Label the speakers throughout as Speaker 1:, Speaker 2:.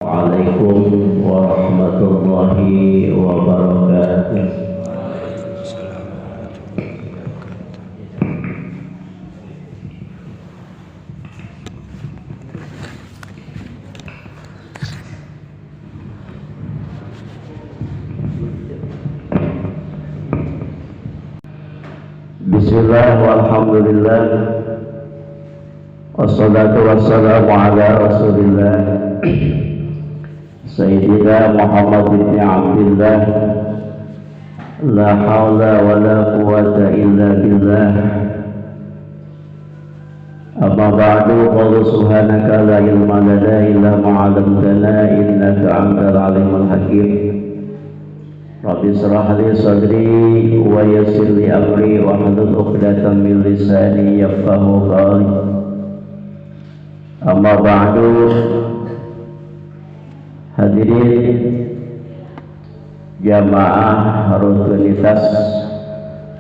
Speaker 1: Assalamualaikum warahmatullahi wabarakatuh. Bismillah walhamdulillah wassalatu wassalamu ala rasulillah Sayyidina Muhammad bin Abdullah, la hawla wa la quwwata illa billah. Amma ba'du, qala subhanaka la ilma lana illa ma 'allamtana innaka antal alimul hakim. Rabbi shrah li sadri wa yassir li amri wa hlul 'uqdatam min lisani yafqahu qawli. Amma ba'du, hadirin jamaah rutinitas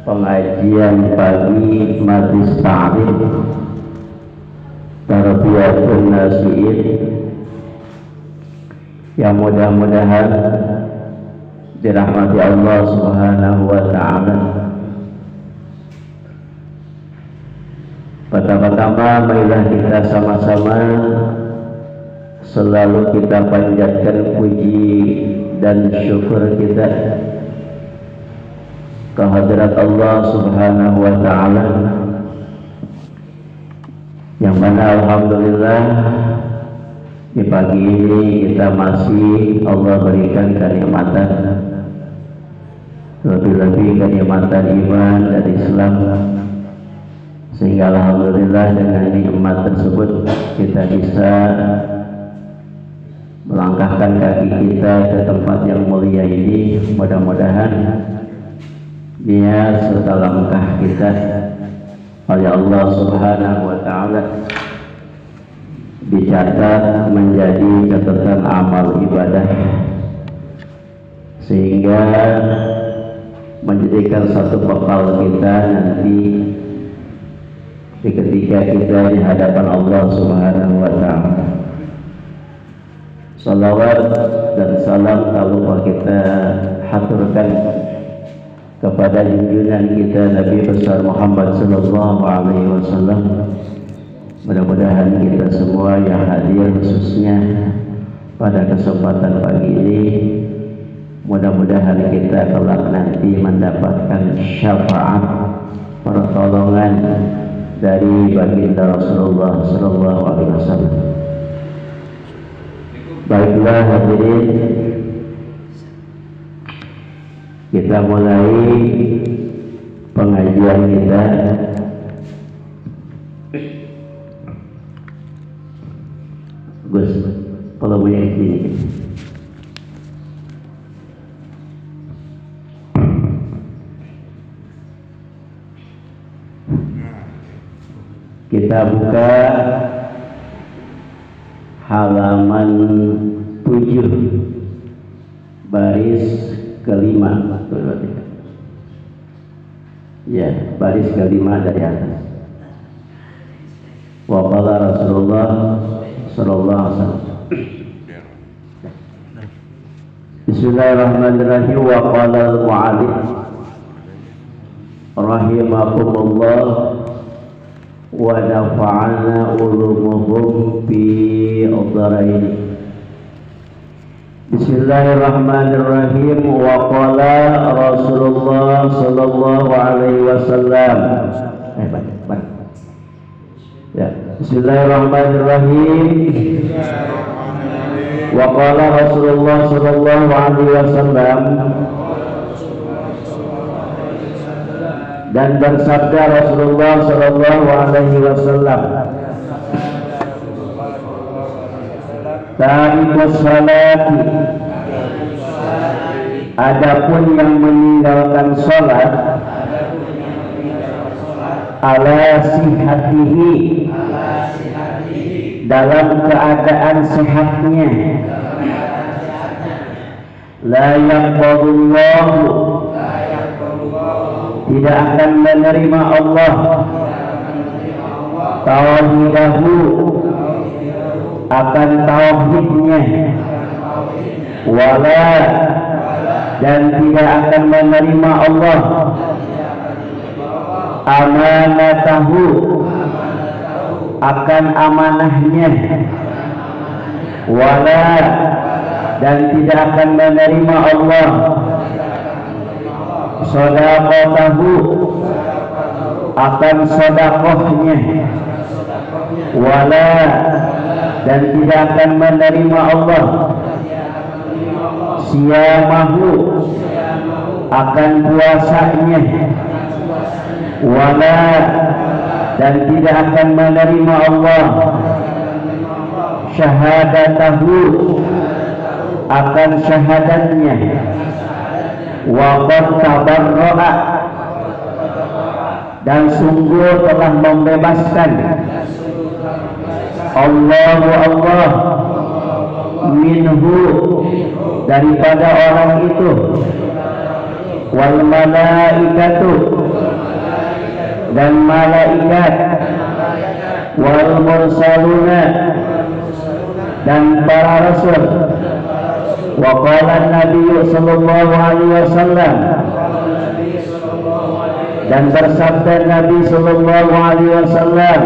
Speaker 1: pengajian pagi Majlis Ta'lim Tarbiyatun Nasiin yang mudah-mudahan dirahmati Allah Subhanahu wa ta'ala. Pertama-tama marilah kita sama-sama selalu kita panjatkan puji dan syukur kita kehadirat Allah Subhanahu wa ta'ala, yang mana alhamdulillah di pagi ini kita masih Allah berikan kenikmatan, lebih-lebih kenikmatan iman dan Islam, sehingga alhamdulillah dengan nikmat tersebut kita bisa melangkahkan kaki kita ke tempat yang mulia ini. Mudah-mudahan niat serta langkah kita oleh Allah Subhanahu wa ta'ala dicatat menjadi catatan amal ibadah, sehingga menjadikan satu bekal kita nanti ketika kita di hadapan Allah Subhanahu wa ta'ala. Salawat dan salam tak lupa kita haturkan kepada junjungan kita Nabi besar Muhammad sallallahu alaihi wasallam. Mudah-mudahan kita semua yang hadir khususnya pada kesempatan pagi ini, mudah-mudahan kita kelak nanti mendapatkan syafaat pertolongan dari baginda Rasulullah sallallahu alaihi wasallam. Baiklah hadirin, kita mulai pengajian kita. Gus, kalau boleh sini. Kita buka halaman 7 baris kelima, ya, baris kelima dari atas. Wa qala Rasulullah sallallahu alaihi wasallam, Bismillahirrahmanirrahim. Wa qala al-mu'allif rahimakumullah wa nafa'ana ulumuhum fi ad-dharain. Bismillahirrahmanirrahim. Wa qala Rasulullah sallallahu alaihi wasallam. Ya, Bismillahirrahmanirrahim. Wa qala Rasulullah sallallahu alaihi wasallam, dan bersabda Rasulullah sallallahu alaihi wasallam, tarikus salati, adapun yang meninggalkan salat, ala sihatihi, dalam keadaan sehatnya, la yaqbalullahu, tidak akan menerima Allah tauhidahu, akan tauhidnya, wala dan tidak akan menerima Allah amanatahu akan amanahnya, wala dan tidak akan menerima Allah shadaqatahu akan sedekahnya, wala dan tidak akan menerima Allah siyamahu akan puasanya, wala dan tidak akan menerima Allah syahadatahu akan syahadatnya, wa qad tabarra'a dan sungguh telah membebaskan Allahu Allah minhu daripada orang itu, wal malaikatu dan malaikat, wal mursaluna dan para rasul, wa qala Nabi sallallahu alaihi wasallam dan bersabda Nabi sallallahu alaihi wasallam,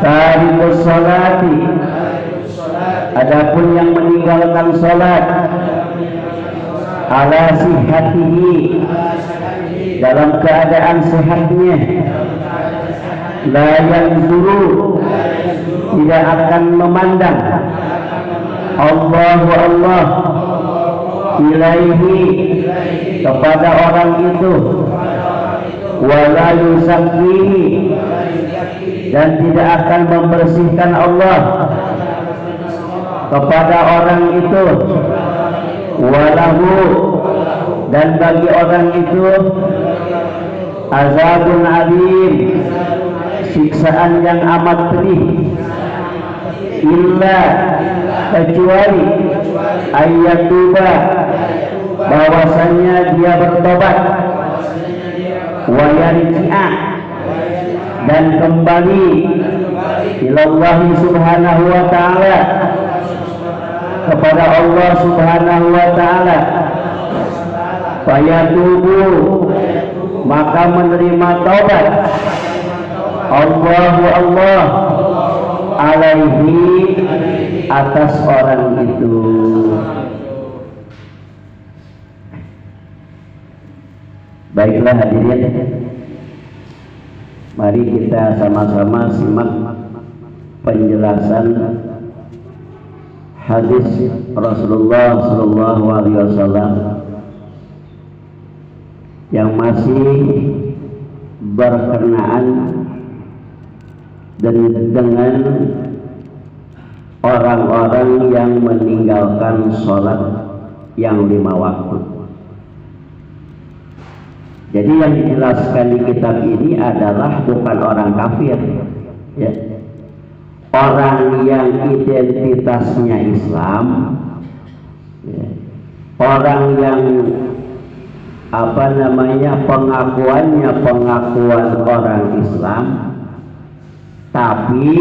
Speaker 1: tarikus salati adapun yang meninggalkan salat ala sihatihi dalam keadaan sehatnya, la yanzuru tidak akan memandang Allahu Allah ilaihi kepada orang itu, wala yuzakkihi dan tidak akan membersihkan Allah kepada orang itu, walahu dan bagi orang itu azabun alim siksaan yang amat pedih, illa kecuali ayyatuba bahwasanya dia bertobat, wa yarji'a dan kembali ilallahi subhanahu wa ta'ala kepada Allah subhanahu wa ta'ala, fayatubu maka menerima taubat Allahu Allah alaihi atas orang itu. Baiklah hadirin, mari kita sama-sama simak penjelasan hadis Rasulullah Shallallahu Alaihi Wasallam yang masih berkenaan dengan orang-orang yang meninggalkan sholat yang 5 waktu. Jadi yang dijelaskan di kitab ini adalah bukan orang kafir, ya. Orang yang identitasnya Islam, ya. Orang yang pengakuannya pengakuan orang Islam, tapi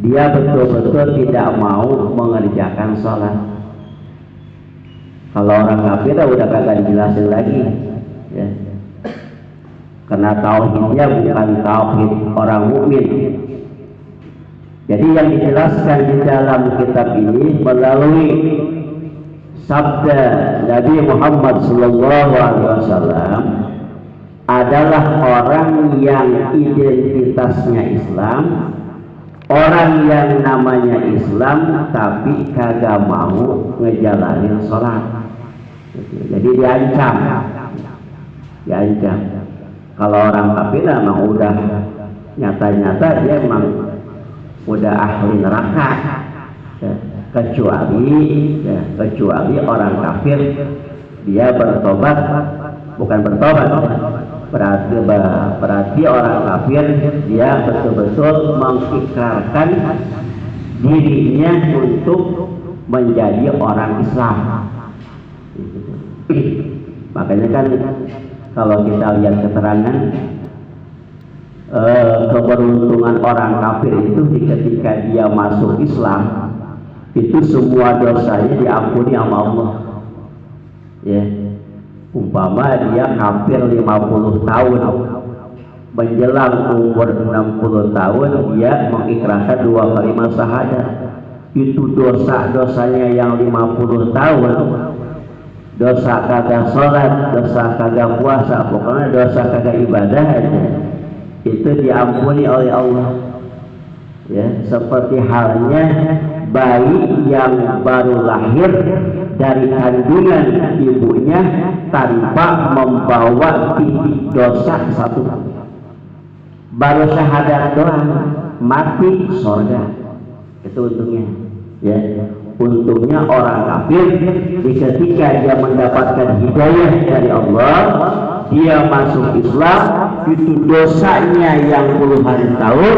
Speaker 1: dia betul-betul tidak mau mengerjakan sholat. Kalau orang kafir udah kagak dijelasin lagi, ya. Karena tauhidnya bukan tauhid orang mukmin. Jadi yang dijelaskan di dalam kitab ini melalui sabda Nabi Muhammad SAW adalah orang yang identitasnya Islam, orang yang namanya Islam tapi kagak mau ngejalanin sholat. Jadi diancam. Kalau orang kafir memang udah nyata-nyata dia memang udah ahli neraka, ya. Kecuali orang kafir dia bertobat, bukan bertobat, berarti orang kafir dia betul-betul mengikrarkan dirinya untuk menjadi orang Islam. Makanya kan kalau kita lihat keterangan keberuntungan orang kafir itu ketika dia masuk Islam itu semua dosanya diampuni sama Allah. Ya, umpama dia kafir 50 tahun, menjelang umur 60 tahun dia mengikrarkan 2 kalimat syahadat. Itu dosa-dosanya yang 50 tahun, dosa kagak sholat, dosa kagak puasa, pokoknya dosa kagak ibadah aja, itu diampuni oleh Allah. Ya, seperti halnya bayi yang baru lahir dari kandungan ibunya tanpa membawa titik dosa satu, baru syahadat doang mati surga. Itu untungnya. Ya, untungnya orang kafir ketika dia mendapatkan hidayah dari Allah, dia masuk Islam, itu dosanya yang puluhan tahun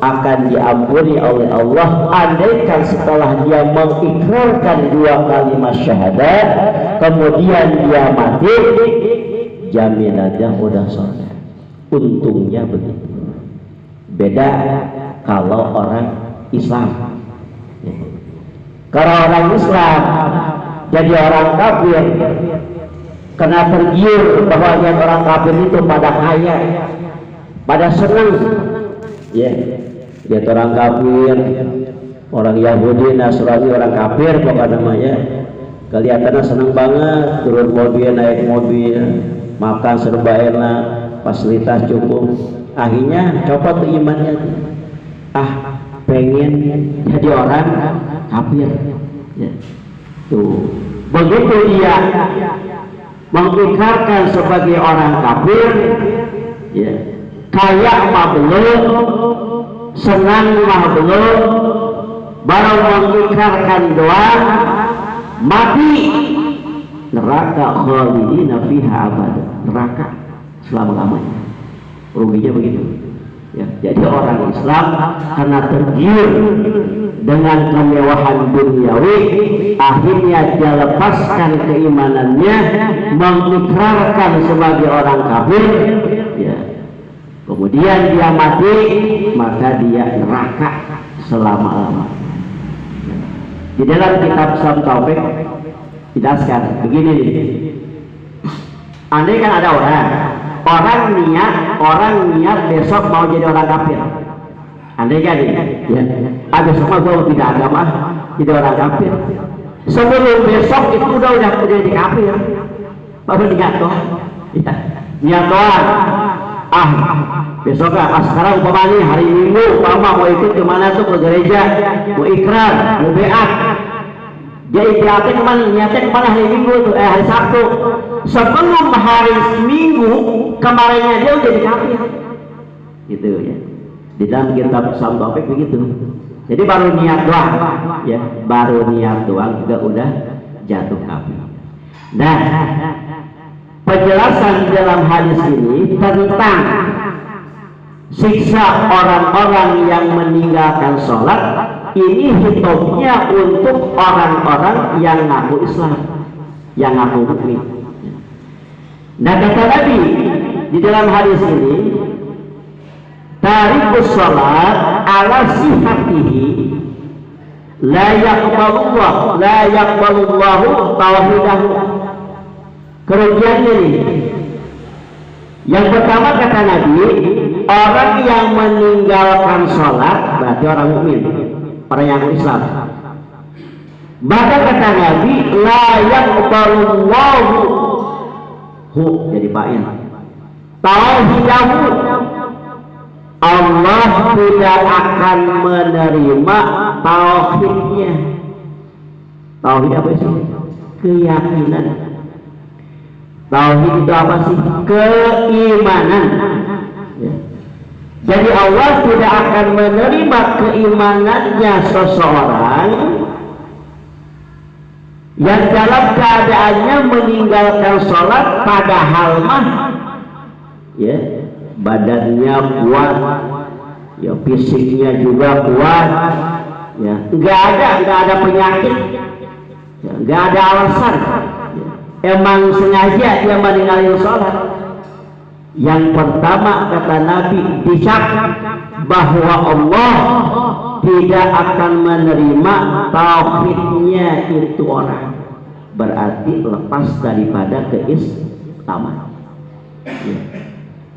Speaker 1: akan diampuni oleh Allah. Andaikan setelah dia mengikrarkan 2 kalimat syahadat kemudian dia mati, jaminannya udah surga. Untungnya begitu. Beda kalau orang Islam. Kalau orang Islam jadi orang kafir karena tergiur bahwa yang orang kafir itu pada kaya, pada senang. Ya, dia orang kafir, orang Yahudi, Nasrani, orang kafir pokoknya namanya, kelihatannya senang banget, turun mobil, naik mobil, makan serba enak, fasilitas cukup. Akhirnya copot tuh imannya, pengen jadi orang kafir. Ya. Tuh, begitu ia mengikrarkan sebagai orang kafir, ya, kaya mah belum, senang mah belum, baru mengikrarkan doang, mati neraka khalidina fiha abada, neraka selama-lamanya. Ruginya begitu. Ya, jadi orang Islam karena tergiur dengan kemewahan duniawi, akhirnya dia lepaskan keimanannya, mengikrarkan sebagai orang kafir. Ya. Kemudian dia mati, maka dia neraka selama-lamanya. Di dalam kitab Syam Taufik dijelaskan begini nih. Andai kan ada orang niat besok mau jadi orang kafir. Andai kan ya, besok mah gue tidak agama, jadi orang kafir. Sebelum besok itu udah jadi kafir, baru niat doang. Ya, niat doang. Besok sekarang umpama nih hari Minggu, mau ikut kemana tuh, ke gereja, mau ikrar, mau beat. Dia ikhtiarnya kemana? Niatnya kemana hari Minggu tuh? Hari Sabtu. Sebelum hari Minggu kemarinnya dia udah dikafir. Gitu ya. Di dalam kitab Syam Taufik begitu. Jadi baru niat doang, ya, baru niat doang juga udah jatuh kafir. Nah, penjelasan di dalam hadis ini tentang siksa orang-orang yang meninggalkan sholat ini hitungnya untuk orang-orang yang ngaku Islam, yang ngaku mukmin. Nah, kata Nabi di dalam hadis ini, tarikus sholat ala sihatihi la yaqbalullahu tauhidahu. Kerugiannya ini, yang pertama kata Nabi, orang yang meninggalkan sholat berarti orang mukmin, orang yang Islam. Maka kata Nabi, la yaqbalullahu, jadi fa'il, tauhidahu, Allah tidak akan menerima tauhidnya. Tauhid apa sih? Keyakinan. Tauhid itu apa sih? Keimanan. Ya. Jadi Allah tidak akan menerima keimanannya seseorang yang dalam keadaannya meninggalkan sholat, padahal mah ya badannya kuat, ya fisiknya juga kuat, ya nggak ada penyakit, ya, nggak ada alasan, ya. Emang sengaja dia meninggalkan sholat, Yang pertama kata Nabi, dicap bahwa Allah tidak akan menerima tauhidnya itu orang, berarti lepas daripada keislaman. Ya.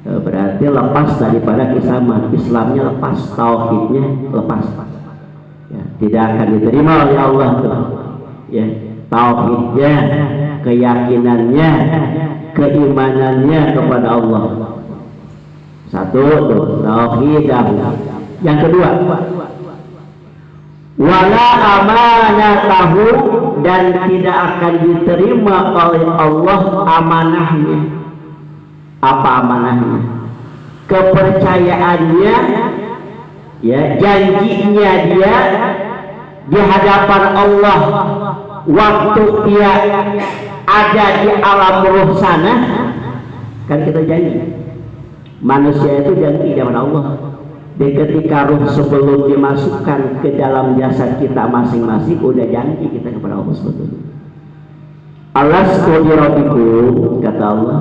Speaker 1: Berarti lepas daripada keislaman, Islamnya lepas, tauhidnya lepas. Ya, tidak akan diterima oleh Allah tuh. Ya, tauhidnya, keyakinannya, keimanannya kepada Allah. Satu tuh, tauhidah. Yang kedua, wala amanatahu, dan tidak akan diterima oleh Allah amanahnya. Apa amanahnya? Kepercayaannya, ya, janjinya dia di hadapan Allah waktu dia ada di alam ruh sana. Kan kita janji, manusia itu janji dengan Allah. Dan ketika ruh sebelum dimasukkan ke dalam jasad kita masing-masing, udah janji kita kepada Allah sebetulnya. Alastu bi rabbikum, kata Allah.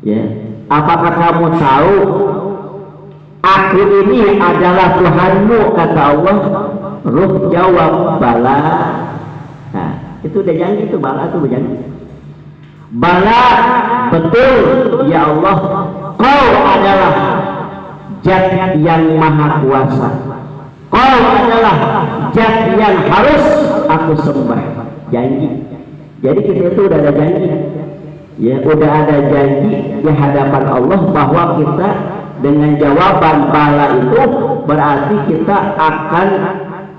Speaker 1: Ya, apakah kamu tahu aku ini adalah Tuhanmu, kata Allah. Ruh jawab, bala. Nah, itu udah janji, itu bala itu berjanji. Bala, betul ya Allah, kau adalah Zat yang maha kuasa, kau adalah Zat yang harus aku sembah. Janji. Jadi kita itu udah ada janji, ya, udah ada janji di hadapan Allah bahwa kita dengan jawaban bala itu berarti kita akan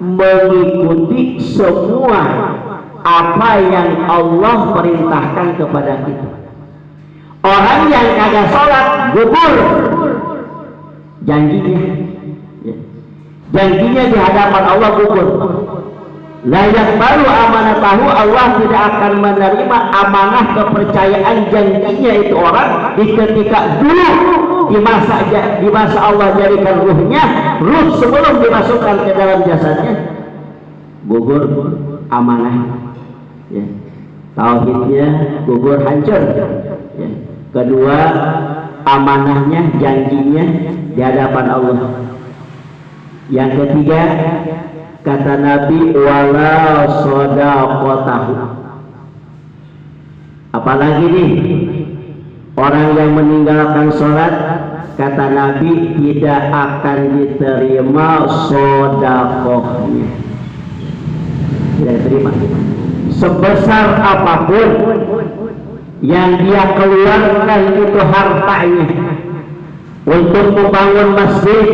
Speaker 1: mengikuti semua apa yang Allah perintahkan kepada kita. Orang yang kagak sholat gugur janjinya, ya. Janjinya di hadapan Allah gugur. Layak baru amanatahu, Allah tidak akan menerima amanah kepercayaan janjinya itu orang di ketika dulu di masa Allah jadikan ruhnya, ruh sebelum dimasukkan ke dalam jasadnya, gugur amanah, ya. Tauhidnya gugur, hancur, ya. Kedua, amanahnya, janjinya di hadapan Allah. Yang ketiga, kata Nabi, wala shadaqatahu. Apalagi nih, orang yang meninggalkan sholat, kata Nabi, tidak akan diterima shadaqahnya. Tidak diterima. Sebesar apapun yang dia keluarkan itu hartanya untuk membangun masjid,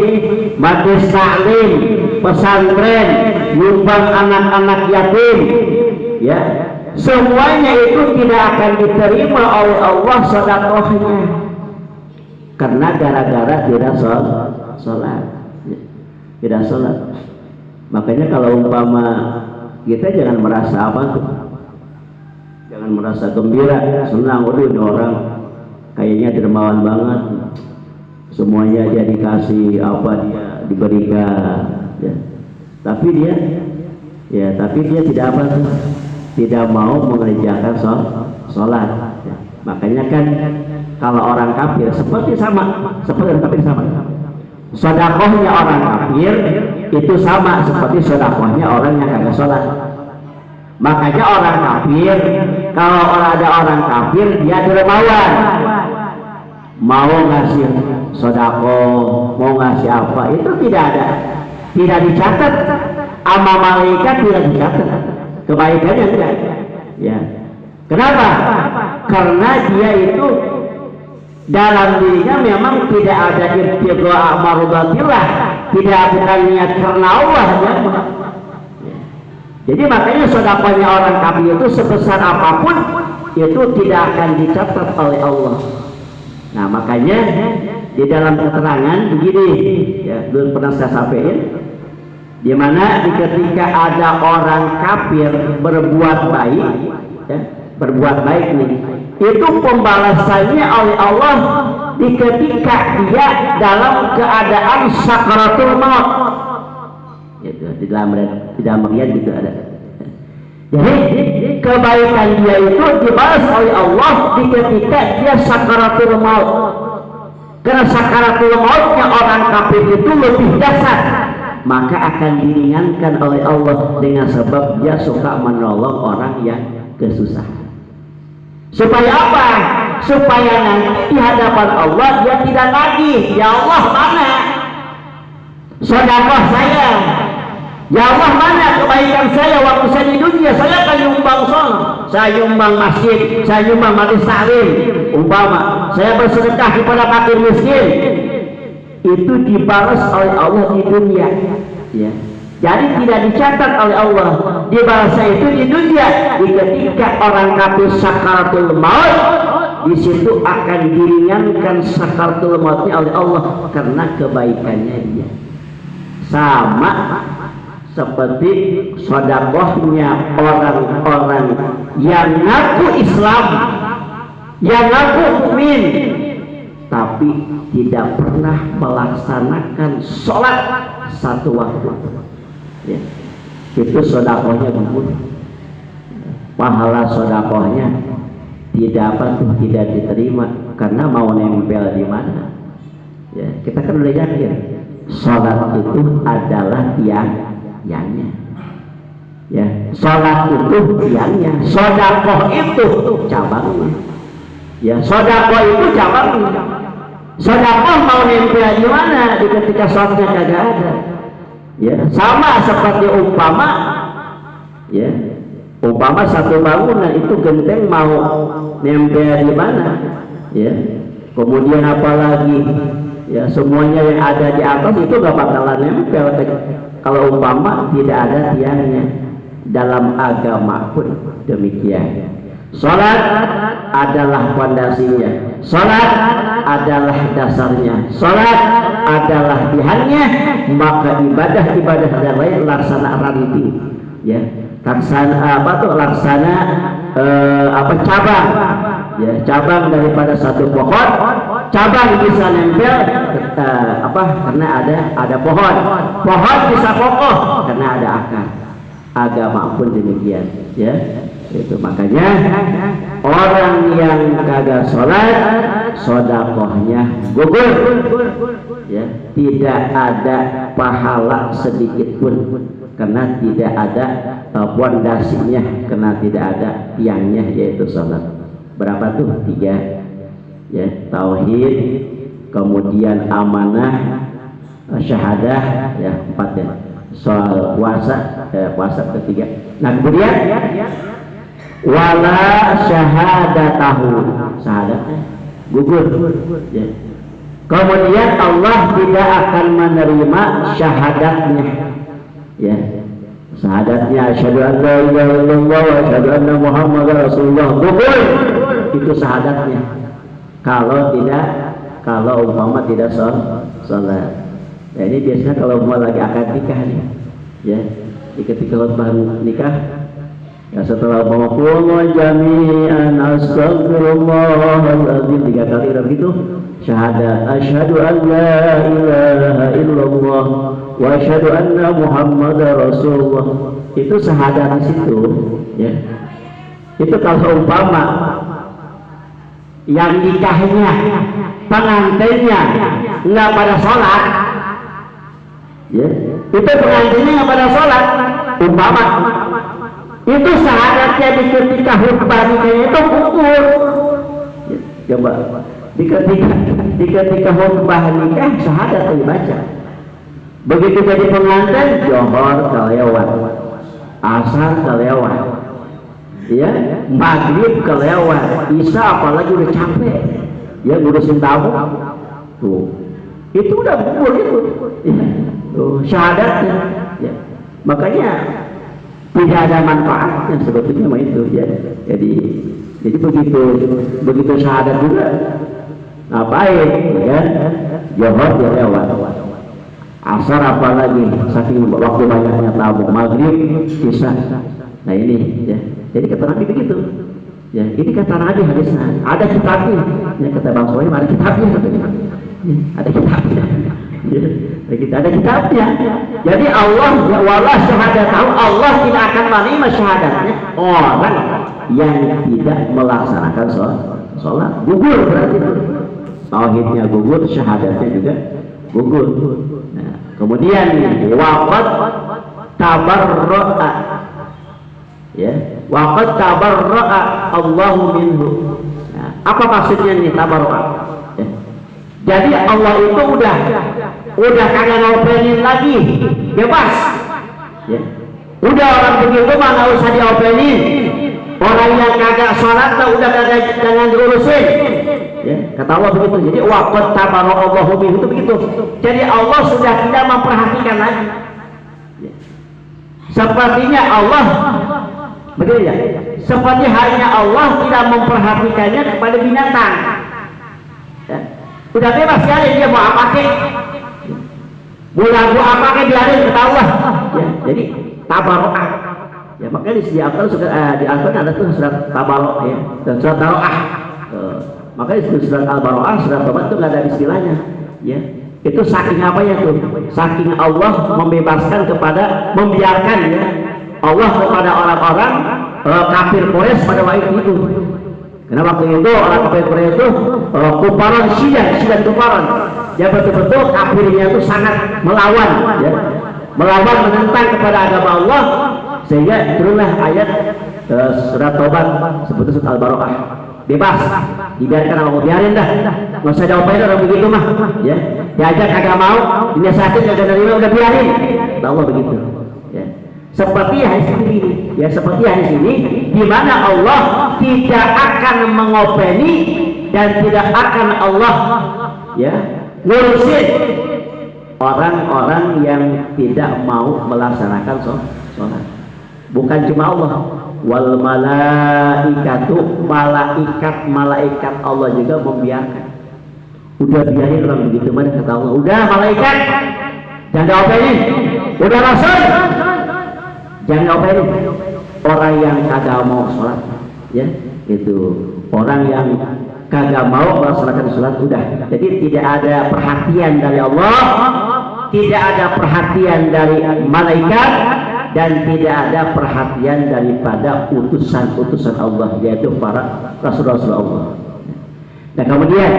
Speaker 1: majelis taklim, pesantren, nyumbang anak-anak yatim, ya, semuanya itu tidak akan diterima oleh Allah sedekahnya, karena gara-gara tidak sholat, ya, tidak sholat. Makanya kalau umpama kita jangan merasa apa tuh, jangan merasa gembira, senang, waduh ini orang kayaknya dermawan banget, semuanya dia dikasih apa dia diberikan, ya. Tapi dia tidak apa tuh, tidak mau mengerjakan sholat, ya. Makanya kan kalau orang kafir seperti sama, sedekahnya orang kafir itu sama seperti sedekahnya orang yang kagak sholat. Makanya orang kafir, kalau ada orang kafir dia dermawan, mau ngasih sedekah, mau ngasih apa, itu tidak dicatat sama malaikat, tidak dicatat kebaikannya, tidak, ya. Kenapa? Karena dia itu dalam dirinya memang tidak ada ibtigha mardatillah, tidak bukan niat karena Allah, ya. Jadi makanya sedekahnya orang kafir itu sebesar apapun itu tidak akan dicatat oleh Allah. Nah, makanya di dalam keterangan begini, ya, belum pernah saya sampaikan, di mana ketika ada orang kafir berbuat baik, ya, berbuat baik nih, itu pembalasannya oleh Allah di ketika dia dalam keadaan sakaratul maut. Gitu, di dalam ayat gitu ada. Jadi kebaikan dia itu dibalas oleh Allah di ketika dia sakaratul maut. Karena sakaratul mautnya orang kafir itu lebih dasar, maka akan diringankan oleh Allah dengan sebab dia suka menolong orang yang kesusahan. Supaya apa? Supaya nanti di hadapan Allah dia tidak lagi, ya Allah mana sedekah saya, ya Allah mana kebaikan saya waktu saya di dunia, saya akan nyumbang sholat, saya nyumbang masjid, saya nyumbang majelis taklim, umpama saya bersedekah kepada fakir miskin, itu dibalas oleh Allah di dunia, ya. Jadi tidak dicatat oleh Allah, dibalasnya itu di dunia. Ketika orang kafir sakaratul maut, di situ akan diringankan sakaratul mautnya oleh Allah karena kebaikannya dia. Sama seperti sedekahnya orang-orang yang ngaku Islam, yang ngaku mukmin, tapi tidak pernah melaksanakan sholat satu waktu. Ya, itu sedekahnya gugur, pahala sedekahnya tidak diterima karena mau nempel di mana. Ya, kita kan udah yakin sholat itu adalah tiangnya. Ya, sholat itu tiangnya, sedekah itu cabangnya. Ya, sedekah itu cabangnya. Sedekah mau nempel di mana? Di ketika sholatnya kagak ada. Ya, sama seperti umpama satu bangunan itu genteng mau nempel di mana, ya. Kemudian apalagi ya semuanya yang ada di atas itu gak bakalan nempel kalau umpama tidak ada tiangnya. Dalam agama pun demikian. Salat adalah fondasinya, salat adalah dasarnya, salat adalah tiangnya, maka ibadah-ibadah yang lain laksana ranting, ya, laksana cabang, ya, cabang daripada satu pohon, cabang bisa nempel karena ada pohon bisa kokoh karena ada akar. Agama pun demikian, ya. Itu makanya orang yang kagak sholat sedekahnya gugur, ya, tidak ada pahala sedikit pun karena tidak ada pondasinya, karena tidak ada tiangnya, yaitu sholat. Berapa tuh? 3, ya, tauhid, kemudian amanah, syahadah, ya, 4 ya. Soal puasa ketiga. Nah kemudian wala syahadatahu, syahadatnya gugur, ya. Kemudian Allah tidak akan menerima syahadatnya, ya, syahadatnya asyhadu an la ilaha illallah wa asyhadu anna muhammadar rasulullah, gugur itu syahadatnya kalau umpama tidak sholat. Ya, ini biasanya kalau mau lagi akad nikah nih, ya, ketika khutbah nikah, ya, setelah mau jami'an astagfirullahaladzim 3 kali udah begitu, syahadat asyhadu an la ilaha illallah wa asyhadu anna muhammadar rasulullah, itu syahadat situ, ya. Itu kalau umpama yang nikahnya pengantinnya nggak pada sholat, ya, itu pengantinnya nggak pada sholat, umpama itu syahadatnya di ketika khutbah nikahnya itu gugur, ya, coba di ketika khutbah nikah syahadat dibaca, begitu jadi pengantin johor kelewat, asar kelewat, ya, maghrib kelewat, isya apalagi udah capek, ya, ngurusin tamu tuh, itu udah gugur itu, ya, tuh syahadatnya, ya. Makanya tidak ada manfaatnya sebetulnya mah itu, ya. Jadi begitu syahadat juga ngapain, ya, johor dia lewat, asar apalagi saking waktu banyaknya tamu, maghrib, isya. Nah ini, ya, jadi kata Nabi begitu, ya, ini kata Nabi hadisnya, ada kitabnya, ya, kata Bang Sohim ada kitabnya, katanya, ya, ada kitabnya, ya, ada kitabnya. Jadi Allah, ya, wala syahadat tahu, Allah tidak akan menerima syahadatnya orang yang tidak melaksanakan sholat, gugur berarti. tauhidnya gugur, syahadatnya juga gugur. Nah, kemudian waqad tabarra'a, ya, waqad tabarra'a Allahu minhu. Nah, apa maksudnya nih tabarra'a? Ya. Jadi Allah itu udah kagak ngopenin lagi, bebas. Ya. Udah orang begitu mah nggak usah diopenin. Orang yang kagak sholat udah kagak jangan diurusin. Ya, kata Allah begitu. Jadi waqad tabarra'a Allahu minhu itu begitu. Jadi Allah sudah tidak memperhatikan lagi. Ya. Sepertinya Allah begitu ya. Seperti halnya Allah tidak memperhatikannya kepada binatang. Ya. Udah bebas ya, dia mau apa kek, mau apa kek biarin, kata Allah. Ya, jadi tabarru'ah. Ya, makanya di Al-Quran sudah di Al-Quran ada tuh surat tabarru'ah, ya, dan surat taro'ah. Makanya di surat Al-Baro'ah, surat Tobat itu nggak ada istilahnya. Ya, itu saking apa ya tuh? Saking Allah membebaskan kepada, membiarkan ya Allah kepada orang-orang kafir Quraisy pada waktu itu. Karena waktu itu orang kafir Quraisy itu kufaran syidan kufaran. Ya betul-betul kafirnya itu sangat melawan, ya, melawan menentang kepada agama Allah, sehingga turunlah ayat surat Tobat seperti surat Al-Baro'ah. Bebas, dibiarkan Allah, biarin dah, nggak usah jawabin orang begitu mah, ya, diajak kagak mau, dinasihatin kagak nerima, udah biarin, Allah begitu. Ya. Seperti hadis ini, ya, seperti hadis ini, di mana Allah tidak akan mengopeni dan tidak akan Allah, ya, ngurusin orang-orang yang tidak mau melaksanakan sholat. Bukan cuma Allah, wal malaikatu, malaikat Allah juga membiarkan. Udah biarin orang begitu, mana kata Allah, udah malaikat jangan diopenin, udah rasul jangan diopenin. Orang yang kagak mau sholat, ya, itu orang yang kagak mau melaksanakan sholat, udah. Jadi tidak ada perhatian dari Allah, tidak ada perhatian dari malaikat, dan tidak ada perhatian daripada utusan-utusan Allah, yaitu para rasul-rasul Allah. Dan kemudian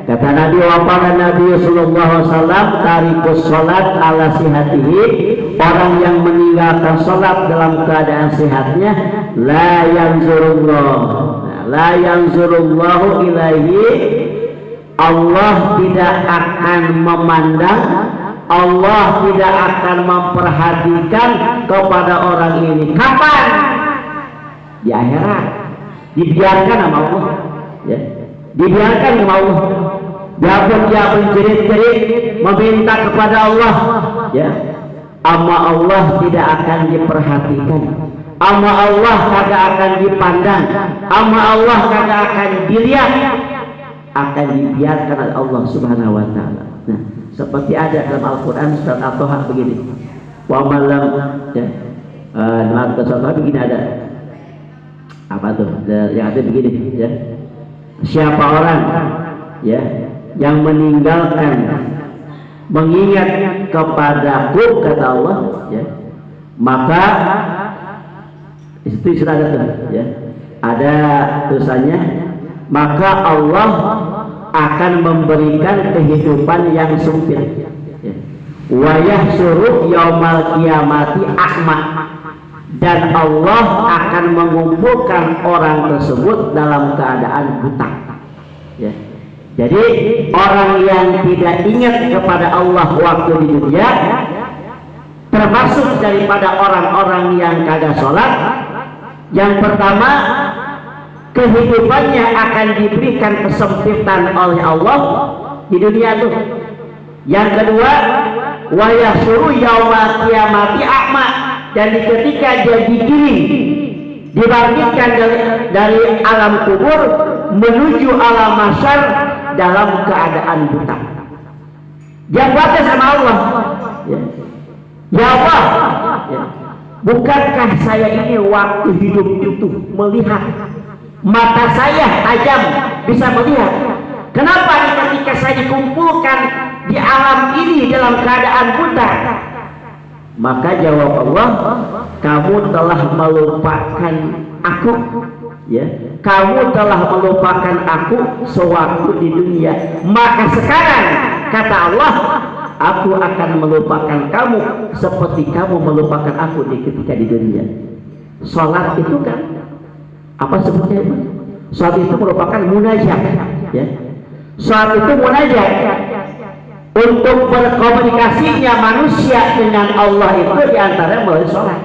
Speaker 1: kata Nabi Nabi Sallallahu Alaihi Wasallam, tarikus sholat ala sihatihi, orang yang meninggalkan sholat dalam keadaan sehatnya, la yanzurullahu ilaihi, Allah tidak akan memandang, Allah tidak akan memperhatikan kepada orang ini. Kapan? Di akhirat. Dibiarkan sama Allah, ya, dibiarkan sama Allah. Biarpun dia menjerit-jerit meminta kepada Allah, ya, ama Allah tidak akan diperhatikan, ama Allah kagak akan dipandang, ama Allah kagak akan dilihat, akan dibiarkan oleh Allah Subhanahu wa Ta'ala. Nah, seperti ada dalam Al-Quran surat At-Taha begini, wa malam, ya, dalam surat At-Taha begini ada apa tuh, yang ada begini, ya, siapa orang, ya, yang meninggalkan mengingat kepadaku, kata Allah, ya, maka itu sudah ada tuh, ya, ada tulisannya, maka Allah akan memberikan kehidupan yang sempit, ya. Wa yahsyuru yaumal qiyamati a'ma, dan Allah akan mengumpulkan orang tersebut dalam keadaan buta, ya. Jadi orang yang tidak ingat kepada Allah waktu di dunia, termasuk daripada orang-orang yang kagak sholat, yang pertama, kehidupannya akan diberikan kesempitan oleh Allah di dunia itu. Yang kedua, wa yahsyuru yaumal qiyamati a'ma, dan ketika dia digiring, dibangkitkan dari alam kubur menuju alam mahsyar dalam keadaan buta. Dia baca sama Allah, ya, ya Allah, ya, bukankah saya ini waktu hidup itu melihat, mata saya tajam bisa melihat, kenapa ketika saya dikumpulkan di alam ini dalam keadaan buta? Maka jawab Allah, kamu telah melupakan aku Ya, kamu telah melupakan aku sewaktu di dunia, maka sekarang kata Allah, aku akan melupakan kamu seperti kamu melupakan aku ketika di dunia. Salat itu kan apa sebutnya itu? Salat itu merupakan munajat, ya. Salat itu munajat. Untuk berkomunikasinya manusia dengan Allah itu diantara melalui salat,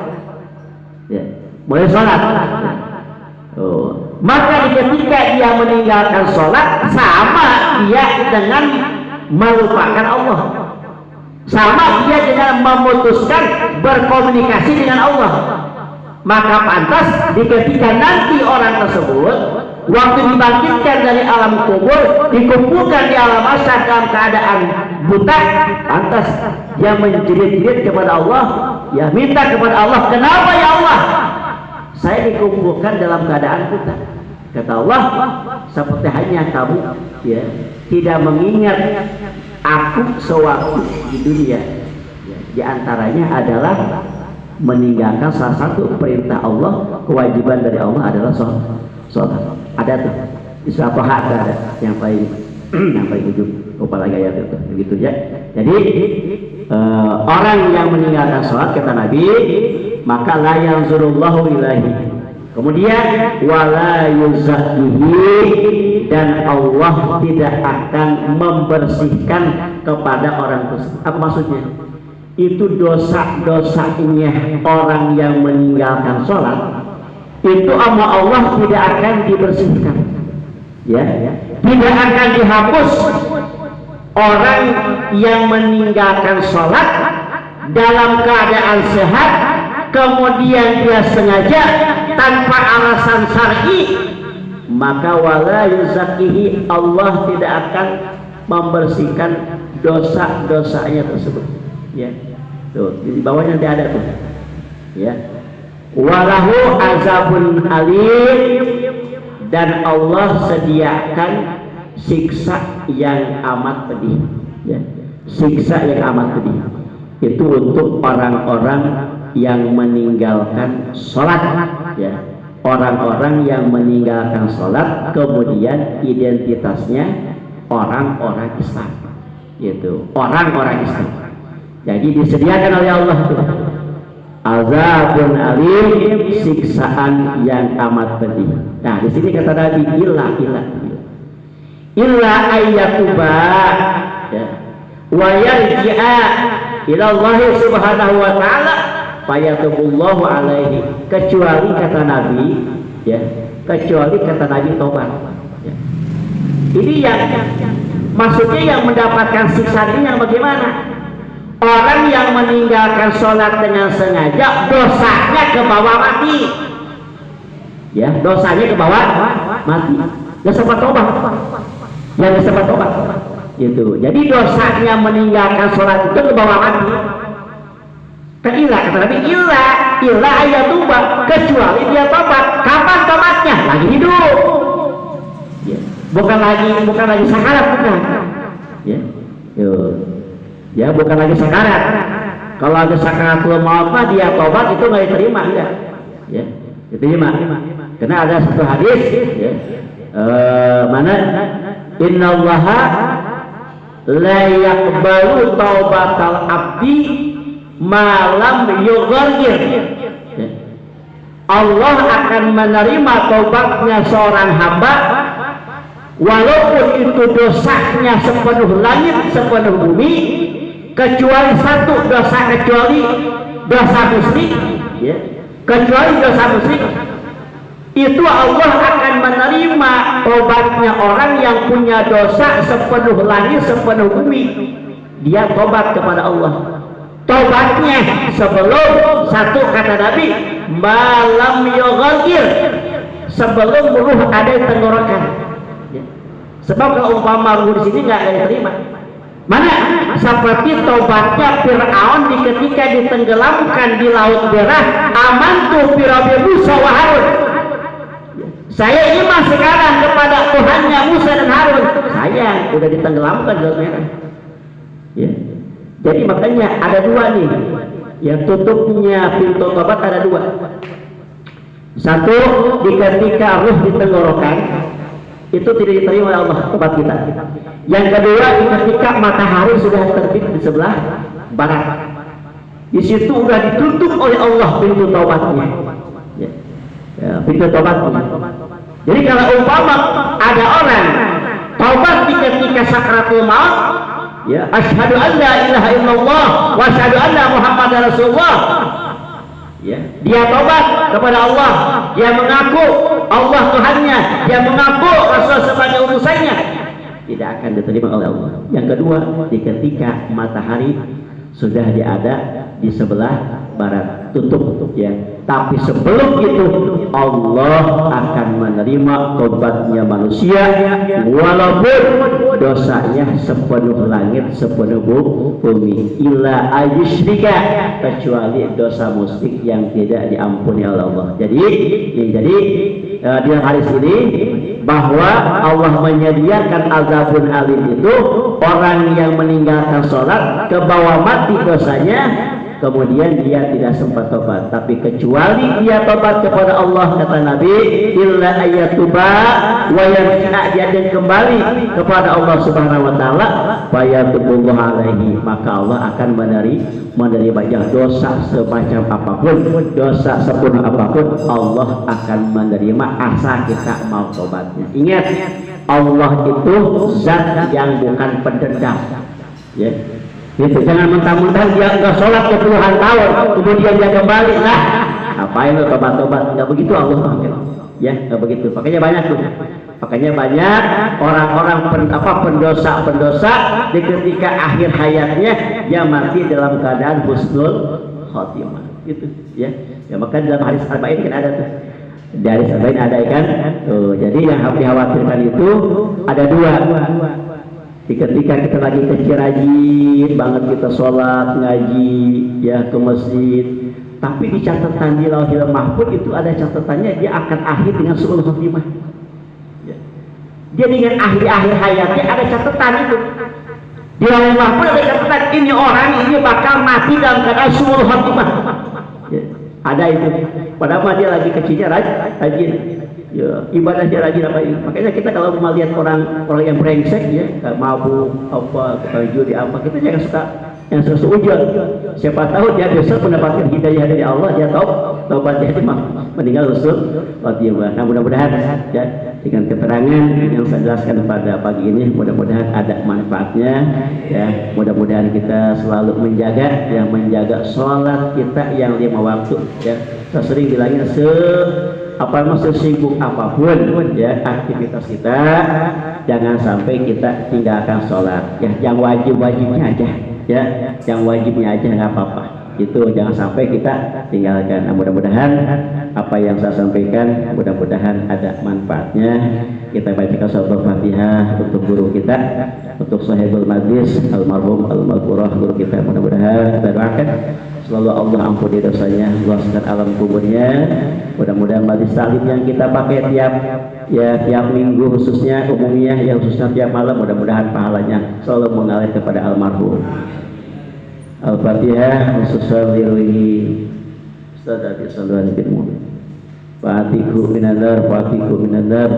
Speaker 1: ya, melalui salat. Oh. Maka ketika dia meninggalkan sholat, sama dia dengan melupakan Allah, sama dia dengan memutuskan berkomunikasi dengan Allah. Maka pantas ketika nanti orang tersebut waktu dibangkitkan dari alam kubur, dikumpulkan di alam mahsyar dalam keadaan buta, pantas dia menjerit-jerit kepada Allah, ya, minta kepada Allah, kenapa ya Allah saya dikumpulkan dalam keadaan buta? Kata Allah, seperti hanya kamu, ya, tidak mengingat aku sewaktu di dunia, ya, di antaranya adalah meninggalkan salah satu perintah Allah, kewajiban dari Allah adalah sholat. Ada tuh di surat Toha ada yang paling ujung, lupa lagi ayat itu, begitu ya. Jadi orang yang meninggalkan sholat, kata Nabi, maka la yanzurullahu ilaihi, kemudian wala yuzakkihi, dan Allah tidak akan membersihkan kepada orang tersebut. Apa maksudnya? Itu dosa-dosanya orang yang meninggalkan sholat itu sama Allah tidak akan dibersihkan, ya, tidak akan dihapus. Orang yang meninggalkan sholat dalam keadaan sehat, kemudian dia sengaja tanpa alasan syar'i, maka wala yuzakkihi, Allah tidak akan membersihkan dosa-dosanya tersebut, ya. Tuh di bawahnya ada tuh, ya, walahu azabun alim, dan Allah sediakan siksa yang amat pedih, ya, siksa yang amat pedih itu untuk orang-orang yang meninggalkan sholat, ya, orang-orang yang meninggalkan sholat kemudian identitasnya orang-orang Islam, yaitu orang-orang Islam. Jadi disediakan oleh Allah azabun alim, siksaan yang amat pedih. Nah, di sini kata Nabi, illa ayyatuba, ya, wa yarji'a ila Allah subhanahu wa ta'ala fayatubullahu alaihi, kecuali kata Nabi, ya, kecuali kata Nabi tobat, ya. Ini yang maksudnya yang mendapatkan siksaan ini yang bagaimana? Orang yang meninggalkan sholat dengan sengaja, dosanya ke bawah mati, ya, dosanya ke bawah mati, nggak sempat tobat, yang nggak sempat tobat, gitu. Jadi dosanya meninggalkan sholat itu ke bawah mati. Kan ilah, kata Nabi, ilah ayat tobat, kecuali dia tobat. Kapan tobatnya? Lagi hidup, ya. bukan lagi sakarat, bukan, ya. Ya, bukan lagi sakarat. Kalau ada sakaratul maut dia tobat itu nggak diterima, enggak, ya, diterima. Karena ada satu hadis, ya, mana innallaha la yaqbalu taubatal abdi ma lam yughargir, ya. Allah akan menerima taubatnya seorang hamba walaupun itu dosanya sepenuh langit, sepenuh bumi, kecuali satu dosa, kecuali dosa musyrik, ya, kecuali dosa musyrik, itu Allah akan menerima tobatnya orang yang punya dosa sepenuh langit, sepenuh bumi. Dia tobat kepada Allah. Tobatnya sebelum satu, kata Nabi, malam yughargir, sebelum ruh ada di tenggorokan. Sebab kalau umpama ruh di sini nggak ada diterima. Mana? Seperti tobatnya Fir'aun ketika ditenggelamkan di laut merah, amantu bi rabbi Musa wa Harun. Saya iman sekarang kepada Tuhannya Musa dan Harun. Saya udah ditenggelamkan di laut merah. Ya. Jadi makanya ada dua nih. Yang tutupnya pintu tobat ada dua. Satu, ketika ruh di tenggorokan itu tidak diterima oleh Allah tobat kita. Yang kedua, ketika matahari sudah terbit di sebelah barat, di situ sudah ditutup oleh Allah pintu taubatnya, pintu taubatnya. Jadi kalau umpama ada orang taubat ketika sakaratul maut, ya, asyhadu an la ilaha illallah wa asyhadu anna muhammadar rasulullah, ya, dia taubat kepada Allah, dia mengaku Allah Tuhannya, dia mengaku Rasul sebagai utusannya, tidak akan diterima oleh Allah. Yang kedua, ketika matahari sudah ada di sebelah barat, tutup, ya. Tapi sebelum itu Allah akan menerima tobatnya manusia walaupun dosanya sepenuh langit, sepenuh bumi, illa ayusyrika, kecuali dosa musyrik yang tidak diampuni oleh Allah. Jadi di hadis ini bahwa Allah menyediakan azabun alim itu orang yang meninggalkan sholat ke bawah mati dosanya, kemudian dia tidak sempat tobat. Tapi kecuali dia tobat kepada Allah, kata Nabi, illa ayatuba wa yarji'a, dia kembali kepada Allah Subhanahu wa taala, fayatubullah alaihi, maka Allah akan menerima dosa semacam apapun, dosa sepenuh apapun, Allah akan menerima asal kita mau tobatnya. Ingat, Allah itu zat yang bukan pendendam, ya. Itu jangan mentang-mentang dia enggak sholat ke puluhan tahun kemudian dia kembali, lah ngapain lu tobat-tobat? Enggak begitu Allah, ya, enggak begitu. Makanya banyak orang-orang pendosa ketika akhir hayatnya dia mati dalam keadaan husnul khotimah, gitu, ya. Ya, maka dalam hadis arba'in kan ada tuh, dari arba'in ada kan. Jadi yang harus dikhawatirkan itu ada dua. Ketika kita lagi kecil rajin banget kita sholat, ngaji, ya, ke masjid, tapi di catatan di Lauhil Mahfuz itu ada catatannya dia akan akhir dengan su'ul khotimah, ya. Dia dengan akhir hayatnya ada catatan itu di Lauhil Mahfuz, ada catatan ini orang ini bakal mati dalam keadaan su'ul khotimah, ya. Ada itu, padahal dia lagi kecilnya rajin, ya, ibadah dia rajin apa ini. Makanya kita kalau melihat orang yang brengsek, ya, mabuk apa, judi apa, kita jangan suka yang sesujon. Siapa tahu dia besok mendapatkan hidayah dari Allah, dia taubat, dia meninggal husnul khotimah. Nah, mudah-mudahan, ya, dengan keterangan yang saya jelaskan pada pagi ini, mudah-mudahan ada manfaatnya, ya. Mudah-mudahan kita selalu menjaga sholat kita yang 5 waktu, ya. Saya sering bilangnya sesibuk apapun, ya, aktivitas kita, jangan sampai kita tinggalkan sholat, ya. Yang wajibnya aja, ya, yang wajibnya aja nggak apa-apa, itu jangan sampai kita tinggalkan. Nah, mudah-mudahan apa yang saya sampaikan mudah-mudahan ada manfaatnya. Kita bacakan surah Al-Fatihah untuk guru kita, untuk sahibul majlis almarhum al-maghfurah guru kita. Mudah-mudahan kita doakan selalu Allah ampuni dosanya, luaskan alam kuburnya. Mudah-mudahan majlis taklim yang kita pakai tiap minggu, khususnya umumnya, yang khususnya tiap malam, mudah-mudahan pahalanya selalu mengalir kepada almarhum. Al-Fatihah. Musallihi sadaqati sallallahu alaihi wasallam. Fatihu minadar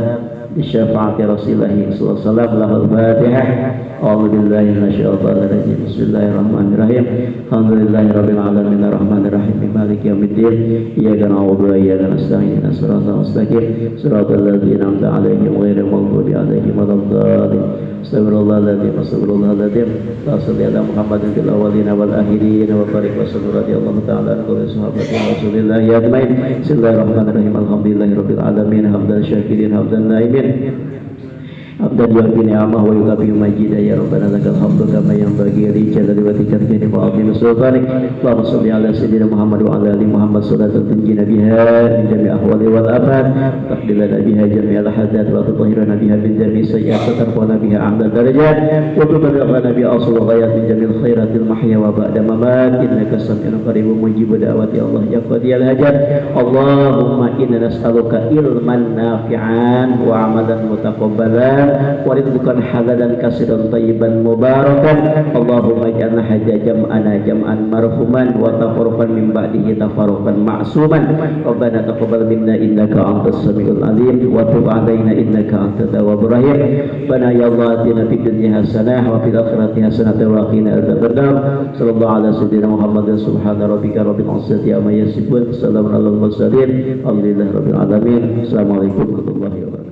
Speaker 1: bisyafaati Rasulullah sallallahu alaihi wasallam. Lahul Fatihah. A'udzu billahi minasyaitonir rajim. Bismillahirrahmanirrahim. Alhamdulillahirabbil alamin arrahmanir rahim maliki yaumiddin. Iyyaka na'budu wa iyyaka nasta'in. Shiratal mustaqim. Shiratal ladzina an'amta 'alaihim ghairil maghdubi 'alaihim waladdallin. Astagfirullahaladzim. La salli ala Muhammadin fil awwalin wal akhirin wa barik wa sallu radhiyallahu ta'ala an kulli sahabati Rasulillah ya ajmain. Bismillahirrahmanirrahim. Alhamdulillahirabbil alamin hamdan syakirin hamdan naimin abdan yu'ti ni'amah wa yukafi majid. Ya Rabbana lakal hamdu kama yanbaghi li jalali wajhika wa 'azimi sultanik. Allahumma shalli ala sayyidina Muhammad wa ala ali Muhammad salatan tunjina biha min jami'i ahwali wal afat, taqdilana biha jami'al hadat wa tutahhirana biha min jami'i sayyi'at wa tarfa'na biha 'ala darajat wa tuballighana biha asl ghayat min jami'il khairatil mahya wa ba'da mamat. Innaka sami'un qaribun mujibud da'wati Allah ya qadiyal hajat. Allahumma inna nas'aluka ilman nafi'an wa 'amalan mutaqabbalan ورزقا حلالا كثيرا طيبا مباركا اللهم اجعلنا حجا جمعنا جمعا مرحوما وتفرقا من بعده تفرقا معصوما ربنا تقبل منا انك انت السميع العليم وتب علينا انك انت التواب الرحيم ربنا يا الله اتنا في الدنيا حسنه وفي الاخره حسنه وقنا عذاب النار صلى الله على سيدنا محمد سبحان ربك رب العزه عما يصفون سلام على المرسلين الحمد لله رب العالمين. Assalamualaikum warahmatullahi wabarakatuh.